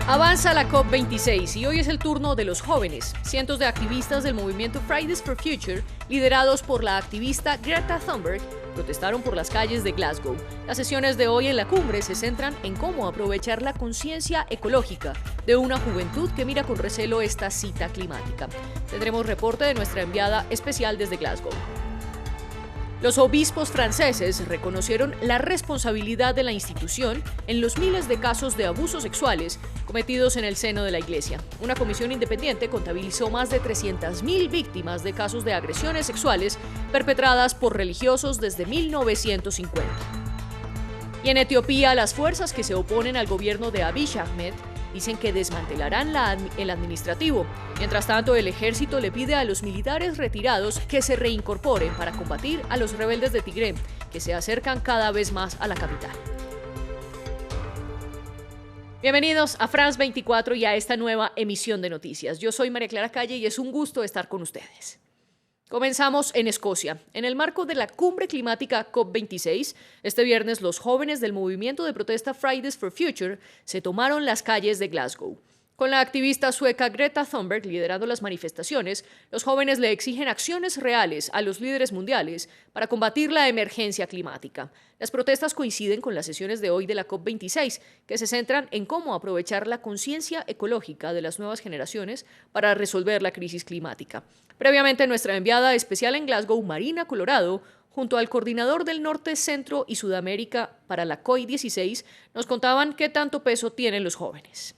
Avanza la COP26 y hoy es el turno de los jóvenes. Cientos de activistas del movimiento Fridays for Future, liderados por la activista Greta Thunberg, protestaron por las calles de Glasgow. Las sesiones de hoy en la cumbre se centran en cómo aprovechar la conciencia ecológica de una juventud que mira con recelo esta cita climática. Tendremos reporte de nuestra enviada especial desde Glasgow. Los obispos franceses reconocieron la responsabilidad de la institución en los miles de casos de abusos sexuales cometidos en el seno de la Iglesia. Una comisión independiente contabilizó más de 300.000 víctimas de casos de agresiones sexuales perpetradas por religiosos desde 1950. Y en Etiopía, las fuerzas que se oponen al gobierno de Abiy Ahmed dicen que desmantelarán el administrativo. Mientras tanto, el ejército le pide a los militares retirados que se reincorporen para combatir a los rebeldes de Tigré, que se acercan cada vez más a la capital. Bienvenidos a France 24 y a esta nueva emisión de noticias. Yo soy María Clara Calle y es un gusto estar con ustedes. Comenzamos en Escocia. En el marco de la cumbre climática COP26, este viernes los jóvenes del movimiento de protesta Fridays for Future se tomaron las calles de Glasgow. Con la activista sueca Greta Thunberg liderando las manifestaciones, los jóvenes le exigen acciones reales a los líderes mundiales para combatir la emergencia climática. Las protestas coinciden con las sesiones de hoy de la COP26, que se centran en cómo aprovechar la conciencia ecológica de las nuevas generaciones para resolver la crisis climática. Previamente, nuestra enviada especial en Glasgow, Marina Colorado, junto al coordinador del Norte, Centro y Sudamérica para la COP16, nos contaban qué tanto peso tienen los jóvenes.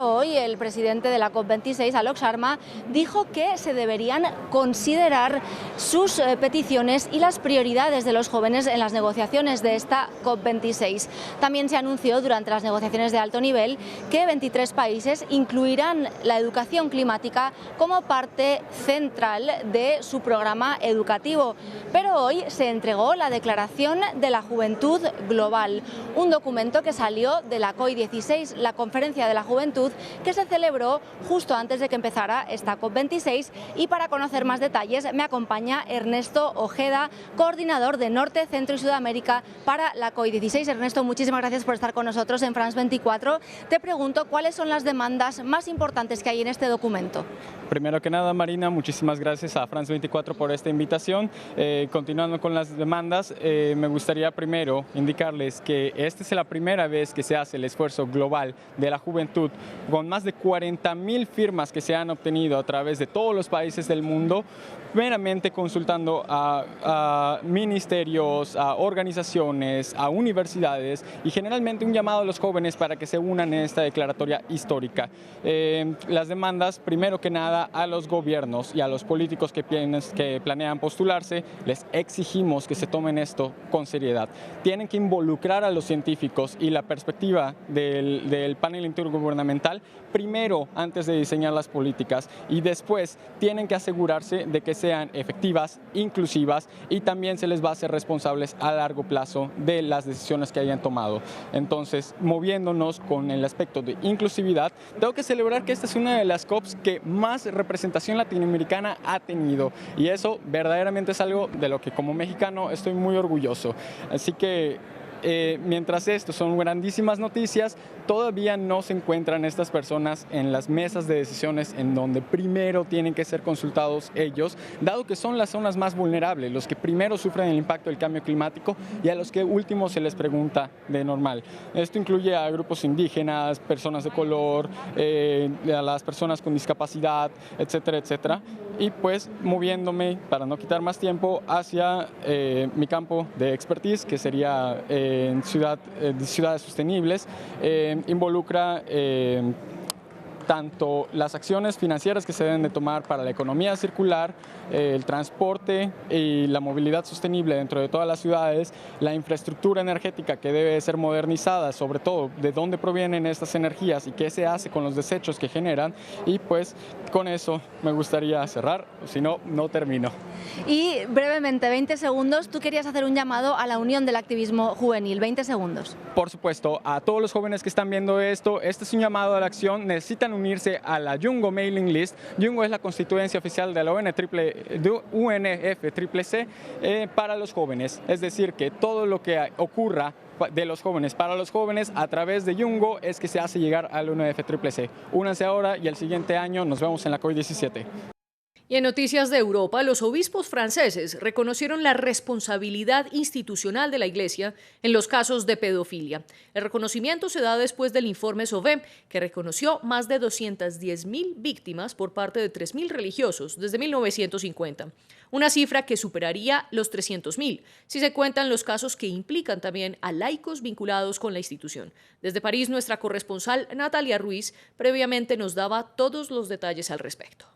Hoy el presidente de la COP26, Alok Sharma, dijo que se deberían considerar sus peticiones y las prioridades de los jóvenes en las negociaciones de esta COP26. También se anunció durante las negociaciones de alto nivel que 23 países incluirán la educación climática como parte central de su programa educativo. Pero hoy se entregó la Declaración de la Juventud Global, un documento que salió de la COP16, la Conferencia de la Juventud, que se celebró justo antes de que empezara esta COP26, y para conocer más detalles me acompaña Ernesto Ojeda, coordinador de Norte, Centro y Sudamérica para la COP16. Ernesto, muchísimas gracias por estar con nosotros en France 24. Te pregunto, ¿cuáles son las demandas más importantes que hay en este documento? Primero que nada, Marina, muchísimas gracias a France 24 por esta invitación. Continuando con las demandas, me gustaría primero indicarles que esta es la primera vez que se hace el esfuerzo global de la juventud, con más de 40.000 firmas que se han obtenido a través de todos los países del mundo, meramente consultando a ministerios, a organizaciones, a universidades y generalmente un llamado a los jóvenes para que se unan en esta declaratoria histórica. Las demandas, primero que nada, a los gobiernos y a los políticos que planean postularse, les exigimos que se tomen esto con seriedad. Tienen que involucrar a los científicos y la perspectiva del panel intergubernamental primero antes de diseñar las políticas, y después tienen que asegurarse de que sean efectivas, inclusivas, y también se les va a hacer responsables a largo plazo de las decisiones que hayan tomado. Entonces, moviéndonos con el aspecto de inclusividad, tengo que celebrar que esta es una de las COPs que más representación latinoamericana ha tenido, y eso verdaderamente es algo de lo que como mexicano estoy muy orgulloso. Así que mientras esto son grandísimas noticias, todavía no se encuentran estas personas en las mesas de decisiones en donde primero tienen que ser consultados ellos, dado que son las zonas más vulnerables, los que primero sufren el impacto del cambio climático y a los que último se les pregunta de normal. Esto incluye a grupos indígenas, personas de color, a las personas con discapacidad, etcétera, etcétera. Y pues moviéndome, para no quitar más tiempo, hacia mi campo de expertise, que sería en ciudades sostenibles, involucra tanto las acciones financieras que se deben de tomar para la economía circular, el transporte y la movilidad sostenible dentro de todas las ciudades, la infraestructura energética que debe ser modernizada, sobre todo de dónde provienen estas energías y qué se hace con los desechos que generan, y pues con eso me gustaría cerrar, si no, no termino. Y brevemente, 20 segundos, tú querías hacer un llamado a la unión del activismo juvenil. 20 segundos. Por supuesto, a todos los jóvenes que están viendo esto, este es un llamado a la acción. Necesitan unirse a la Yungo Mailing List. Yungo es la constituencia oficial de la UNFCCC para los jóvenes. Es decir, que todo lo que ocurra de los jóvenes para los jóvenes a través de Yungo es que se hace llegar al UNFCCC. Únanse ahora y el siguiente año nos vemos en la COP17. Y en noticias de Europa, los obispos franceses reconocieron la responsabilidad institucional de la Iglesia en los casos de pedofilia. El reconocimiento se da después del informe Sauvé, que reconoció más de 210.000 víctimas por parte de 3.000 religiosos desde 1950, una cifra que superaría los 300.000 si se cuentan los casos que implican también a laicos vinculados con la institución. Desde París, nuestra corresponsal Natalia Ruiz previamente nos daba todos los detalles al respecto.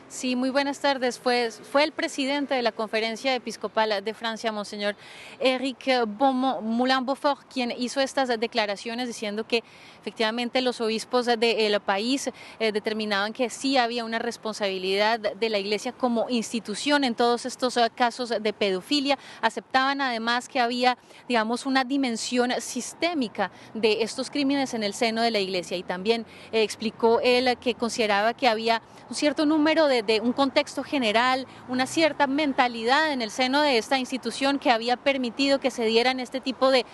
Sí, muy buenas tardes. Fue el presidente de la Conferencia Episcopal de Francia, Monseñor Éric Moulin-Beaufort, quien hizo estas declaraciones diciendo que efectivamente los obispos del país determinaban que sí había una responsabilidad de la Iglesia como institución en todos estos casos de pedofilia. Aceptaban además que había, digamos, una dimensión sistémica de estos crímenes en el seno de la Iglesia, y también explicó él que consideraba que había un cierto número de un contexto general, una cierta mentalidad en el seno de esta institución que había permitido que se dieran este tipo de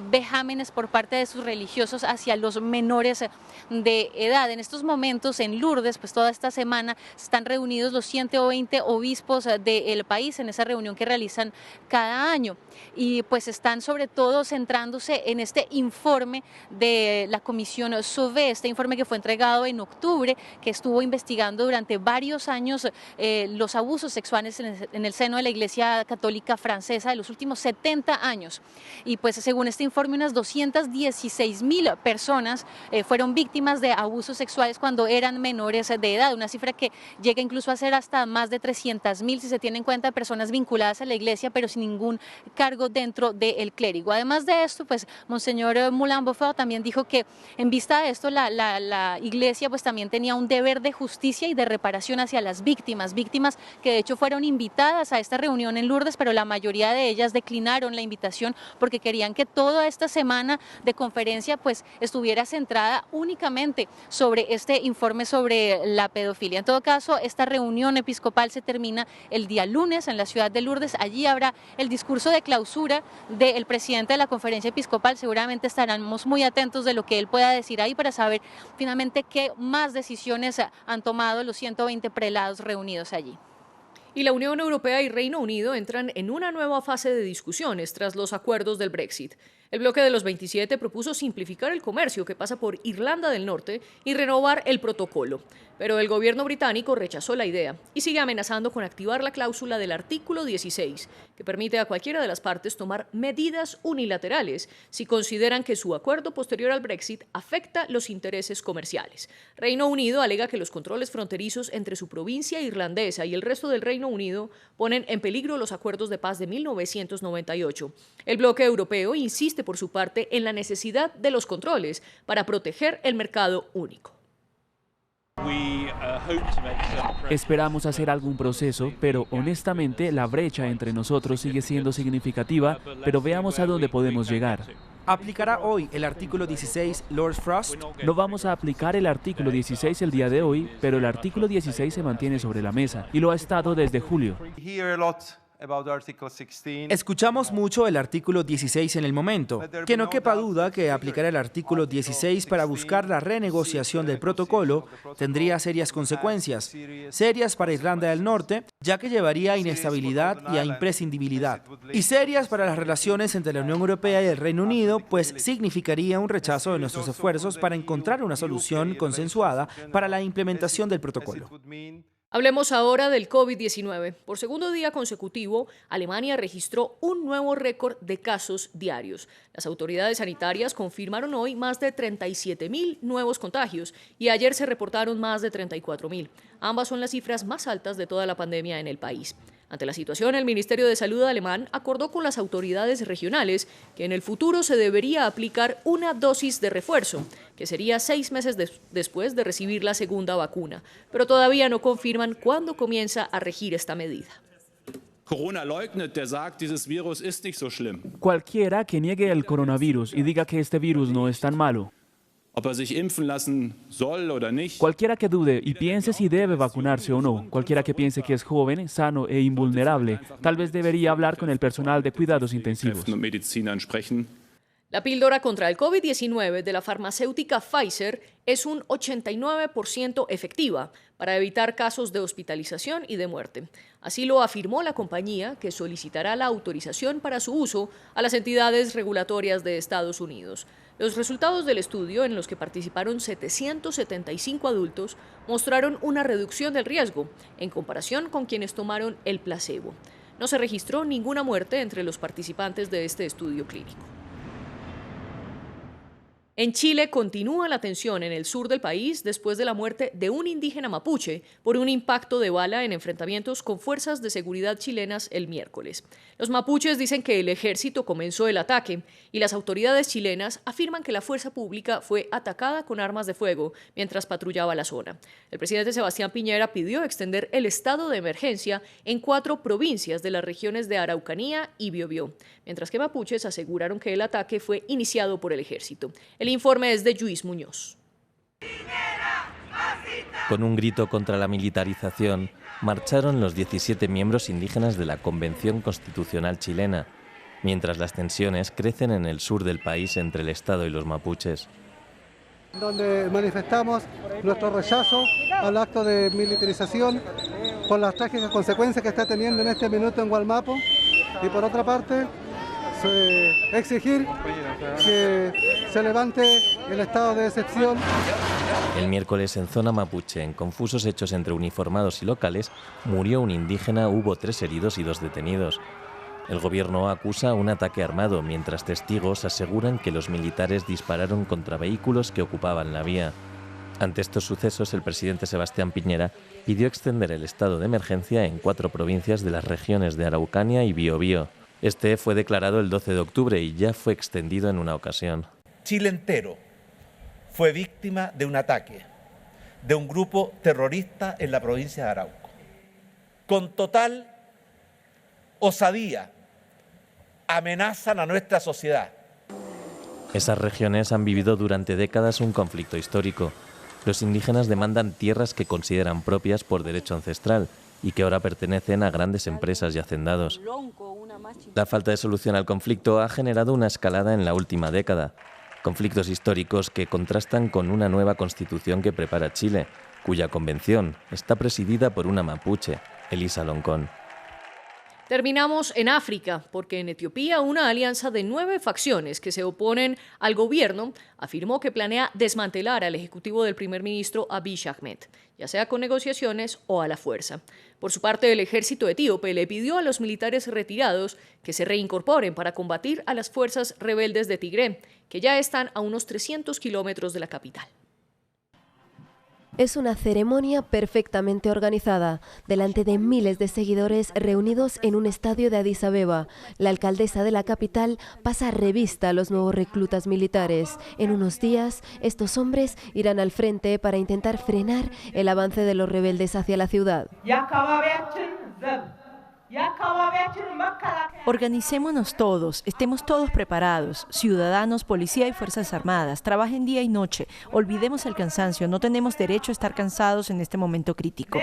vejámenes por parte de sus religiosos hacia los menores de edad. En estos momentos en Lourdes, pues toda esta semana están reunidos los 120 obispos del país en esa reunión que realizan cada año, y pues están sobre todo centrándose en este informe de la Comisión Sauvé, este informe que fue entregado en octubre, que estuvo investigando durante varios años los abusos sexuales en el seno de la Iglesia Católica Francesa de los últimos 70 años. Y pues según este informe, unas 216.000 personas fueron víctimas de abusos sexuales cuando eran menores de edad, una cifra que llega incluso a ser hasta más de 300.000 si se tiene en cuenta personas vinculadas a la Iglesia pero sin ningún cargo dentro del clérigo. Además de esto, pues Monseñor Moulin-Beaufort también dijo que en vista de esto la Iglesia pues también tenía un deber de justicia y de reparación hacia las víctimas que de hecho fueron invitadas a esta reunión en Lourdes, pero la mayoría de ellas declinaron la invitación porque querían que toda esta semana de conferencia pues estuviera centrada únicamente sobre este informe sobre la pedofilia. En todo caso, esta reunión episcopal se termina el día lunes en la ciudad de Lourdes. Allí habrá el discurso de clausura del presidente de la Conferencia Episcopal. Seguramente estaremos muy atentos de lo que él pueda decir ahí para saber finalmente qué más decisiones han tomado los 120 prelados reunidos allí. Y la Unión Europea y Reino Unido entran en una nueva fase de discusiones tras los acuerdos del Brexit. El bloque de los 27 propuso simplificar el comercio que pasa por Irlanda del Norte y renovar el protocolo. Pero el gobierno británico rechazó la idea y sigue amenazando con activar la cláusula del artículo 16, que permite a cualquiera de las partes tomar medidas unilaterales si consideran que su acuerdo posterior al Brexit afecta los intereses comerciales. Reino Unido alega que los controles fronterizos entre su provincia irlandesa y el resto del Reino Unido ponen en peligro los acuerdos de paz de 1998. El bloque europeo insiste por su parte en la necesidad de los controles para proteger el mercado único. Esperamos hacer algún proceso, pero honestamente la brecha entre nosotros sigue siendo significativa, pero veamos a dónde podemos llegar. ¿Aplicará hoy el artículo 16 Lord Frost? No vamos a aplicar el artículo 16 el día de hoy, pero el artículo 16 se mantiene sobre la mesa y lo ha estado desde julio. Escuchamos mucho el artículo 16 en el momento. Que no quepa duda que aplicar el artículo 16 para buscar la renegociación del protocolo tendría serias consecuencias, serias para Irlanda del Norte, ya que llevaría a inestabilidad y a imprescindibilidad, y serias para las relaciones entre la Unión Europea y el Reino Unido, pues significaría un rechazo de nuestros esfuerzos para encontrar una solución consensuada para la implementación del protocolo. Hablemos ahora del COVID-19. Por segundo día consecutivo, Alemania registró un nuevo récord de casos diarios. Las autoridades sanitarias confirmaron hoy más de 37.000 nuevos contagios y ayer se reportaron más de 34.000. Ambas son las cifras más altas de toda la pandemia en el país. Ante la situación, el Ministerio de Salud alemán acordó con las autoridades regionales que en el futuro se debería aplicar una dosis de refuerzo, que sería 6 meses después de recibir la segunda vacuna, pero todavía no confirman cuándo comienza a regir esta medida. Cualquiera que niegue el coronavirus y diga que este virus no es tan malo. Cualquiera que dude y piense si debe vacunarse o no, cualquiera que piense que es joven, sano e invulnerable, tal vez debería hablar con el personal de cuidados intensivos. La píldora contra el COVID-19 de la farmacéutica Pfizer es un 89% efectiva para evitar casos de hospitalización y de muerte. Así lo afirmó la compañía, que solicitará la autorización para su uso a las entidades regulatorias de Estados Unidos. Los resultados del estudio, en los que participaron 775 adultos, mostraron una reducción del riesgo en comparación con quienes tomaron el placebo. No se registró ninguna muerte entre los participantes de este estudio clínico. En Chile continúa la tensión en el sur del país después de la muerte de un indígena mapuche por un impacto de bala en enfrentamientos con fuerzas de seguridad chilenas el miércoles. Los mapuches dicen que el ejército comenzó el ataque y las autoridades chilenas afirman que la fuerza pública fue atacada con armas de fuego mientras patrullaba la zona. El presidente Sebastián Piñera pidió extender el estado de emergencia en 4 provincias de las regiones de Araucanía y Biobío, mientras que mapuches aseguraron que el ataque fue iniciado por el ejército. El informe es de Luis Muñoz. Con un grito contra la militarización, marcharon los 17 miembros indígenas de la Convención Constitucional chilena, mientras las tensiones crecen en el sur del país entre el Estado y los mapuches. Donde manifestamos nuestro rechazo al acto de militarización por las trágicas consecuencias que está teniendo en este minuto en Gualmapo, y por otra parte exigir que se levante el estado de excepción. El miércoles, en zona mapuche, en confusos hechos entre uniformados y locales, murió un indígena, hubo 3 heridos y 2 detenidos. El gobierno acusa un ataque armado, mientras testigos aseguran que los militares dispararon contra vehículos que ocupaban la vía. Ante estos sucesos, el presidente Sebastián Piñera pidió extender el estado de emergencia en 4 provincias de las regiones de Araucanía y Biobío. Este fue declarado el 12 de octubre y ya fue extendido en una ocasión. Chile entero fue víctima de un ataque de un grupo terrorista en la provincia de Arauco. Con total osadía amenazan a nuestra sociedad. Esas regiones han vivido durante décadas un conflicto histórico. Los indígenas demandan tierras que consideran propias por derecho ancestral y que ahora pertenecen a grandes empresas y hacendados. La falta de solución al conflicto ha generado una escalada en la última década. Conflictos históricos que contrastan con una nueva constitución que prepara Chile, cuya convención está presidida por una mapuche, Elisa Loncón. Terminamos en África, porque en Etiopía una alianza de 9 facciones que se oponen al gobierno afirmó que planea desmantelar al ejecutivo del primer ministro Abiy Ahmed, ya sea con negociaciones o a la fuerza. Por su parte, el ejército etíope le pidió a los militares retirados que se reincorporen para combatir a las fuerzas rebeldes de Tigré, que ya están a unos 300 kilómetros de la capital. Es una ceremonia perfectamente organizada, delante de miles de seguidores reunidos en un estadio de Addis Abeba. La alcaldesa de la capital pasa revista a los nuevos reclutas militares. En unos días, estos hombres irán al frente para intentar frenar el avance de los rebeldes hacia la ciudad. Organicémonos todos, estemos todos preparados, ciudadanos, policía y fuerzas armadas, trabajen día y noche, olvidemos el cansancio, no tenemos derecho a estar cansados en este momento crítico.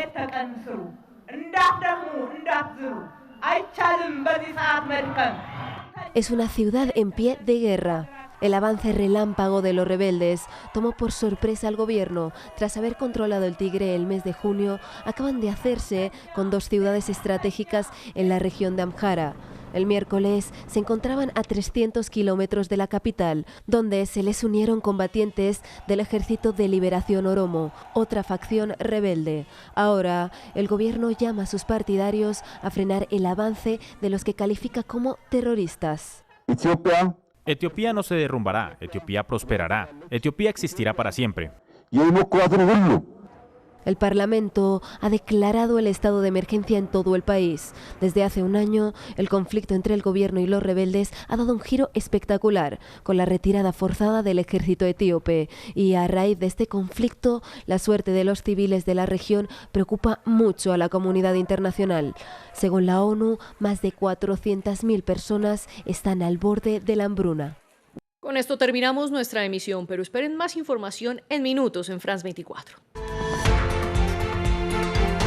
Es una ciudad en pie de guerra. El avance relámpago de los rebeldes tomó por sorpresa al gobierno. Tras haber controlado el Tigre el mes de junio, acaban de hacerse con 2 ciudades estratégicas en la región de Amhara. El miércoles se encontraban a 300 kilómetros de la capital, donde se les unieron combatientes del Ejército de Liberación Oromo, otra facción rebelde. Ahora, el gobierno llama a sus partidarios a frenar el avance de los que califica como terroristas. Etiopía no se derrumbará, Etiopía prosperará, Etiopía existirá para siempre. El Parlamento ha declarado el estado de emergencia en todo el país. Desde hace un año, el conflicto entre el gobierno y los rebeldes ha dado un giro espectacular, con la retirada forzada del ejército etíope. Y a raíz de este conflicto, la suerte de los civiles de la región preocupa mucho a la comunidad internacional. Según la ONU, más de 400.000 personas están al borde de la hambruna. Con esto terminamos nuestra emisión, pero esperen más información en minutos en France 24.